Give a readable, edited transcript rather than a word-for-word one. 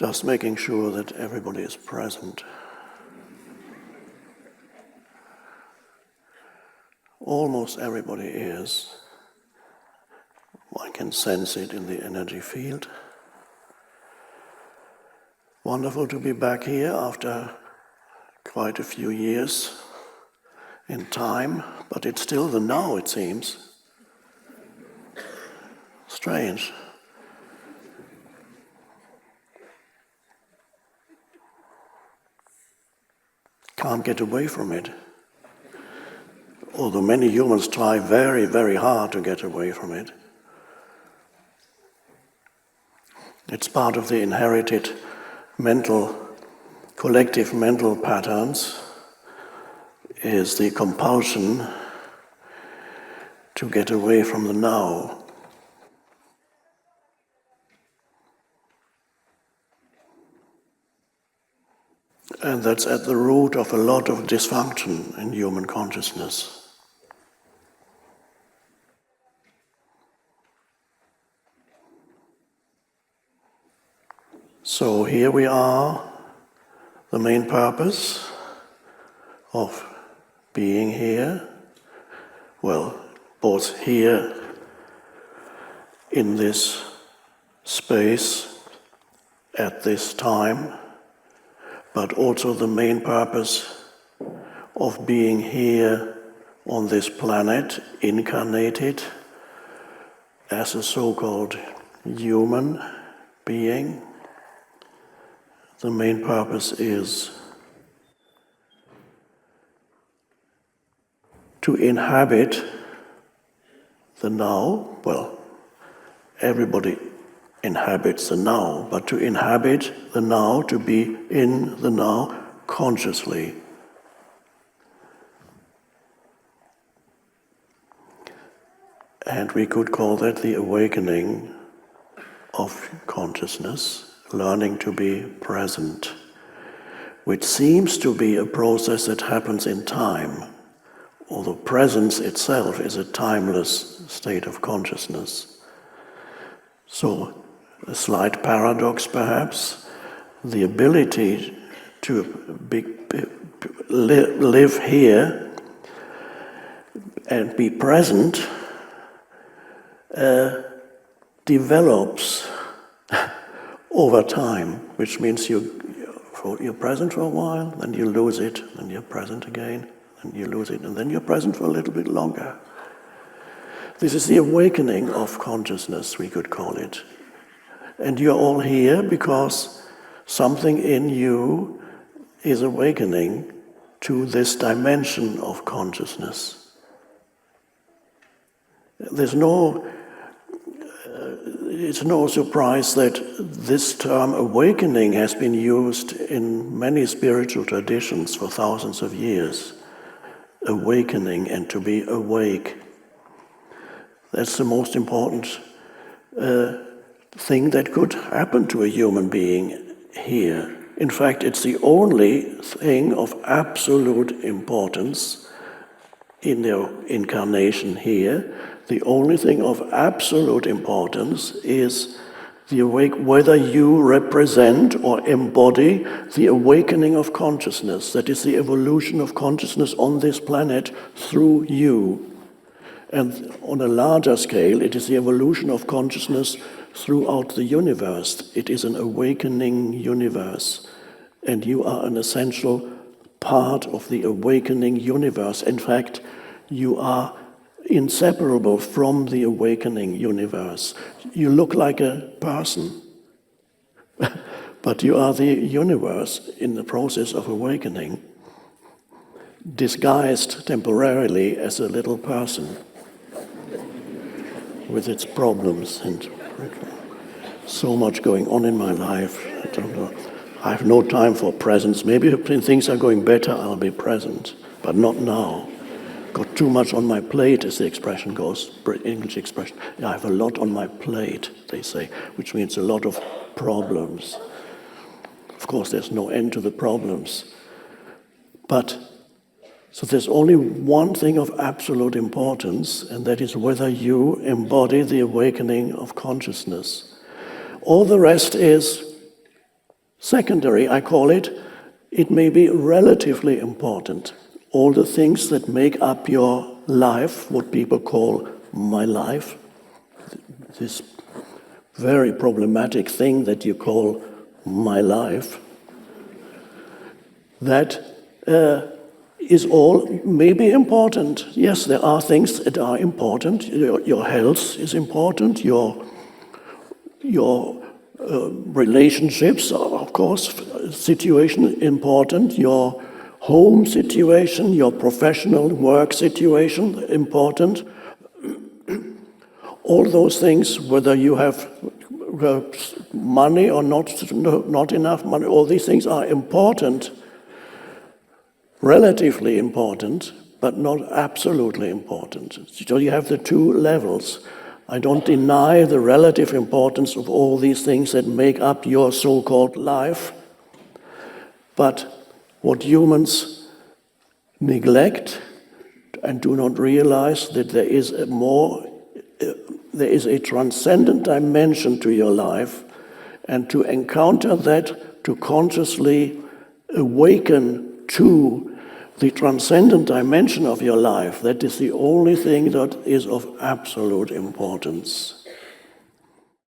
Just making sure that everybody is present. Almost everybody is. One can sense it in the energy field. Wonderful to be back here after quite a few years in time, but it's still the now, it seems. Strange. Can't get away from it. Although many humans try very, very hard to get away from it. It's part of the inherited collective mental patterns, is the compulsion to get away from the now. And that's at the root of a lot of dysfunction in human consciousness. So here we are, the main purpose of being here, well, both here in this space at this time, but also the main purpose of being here on this planet, incarnated as a so-called human being. The main purpose is to inhabit the now. Well, everybody inhabits the now, but to inhabit the now, to be in the now consciously. And we could call that the awakening of consciousness, learning to be present, which seems to be a process that happens in time, although presence itself is a timeless state of consciousness. So, a slight paradox perhaps, the ability to live here and be present develops over time, which means you're present for a while, then you lose it, then you're present again, and you lose it, and then you're present for a little bit longer. This is the awakening of consciousness, we could call it. And you're all here because something in you is awakening to this dimension of consciousness. It's no surprise that this term awakening has been used in many spiritual traditions for thousands of years. Awakening and to be awake. That's the most important thing that could happen to a human being here. In fact, it's the only thing of absolute importance in their incarnation here. The only thing of absolute importance is the whether you represent or embody the awakening of consciousness, that is the evolution of consciousness on this planet through you. And on a larger scale, it is the evolution of consciousness throughout the universe. It is an awakening universe, and you are an essential part of the awakening universe. In fact, you are inseparable from the awakening universe. You look like a person, but you are the universe in the process of awakening, disguised temporarily as a little person with its problems and so much going on in my life. I don't know. I have no time for presence. Maybe when things are going better, I'll be present, but not now. Got too much on my plate, as the expression goes, English expression. I have a lot on my plate, they say, which means a lot of problems. Of course, there's no end to the problems. But, so there's only one thing of absolute importance, and that is whether you embody the awakening of consciousness. All the rest is Secondary, I call it. It may be relatively important. All the things that make up your life, what people call my life, this very problematic thing that you call my life, that is all maybe important. Yes, there are things that are important. Your health is important. Your relationships are, of course, situation important. Your home situation, your professional work situation important. All those things, whether you have money or not enough money, all these things are important. Relatively important, but not absolutely important. So you have the two levels. I don't deny the relative importance of all these things that make up your so-called life, but what humans neglect and do not realize that there is a transcendent dimension to your life, and to encounter that, to consciously awaken to the transcendent dimension of your life, that is the only thing that is of absolute importance.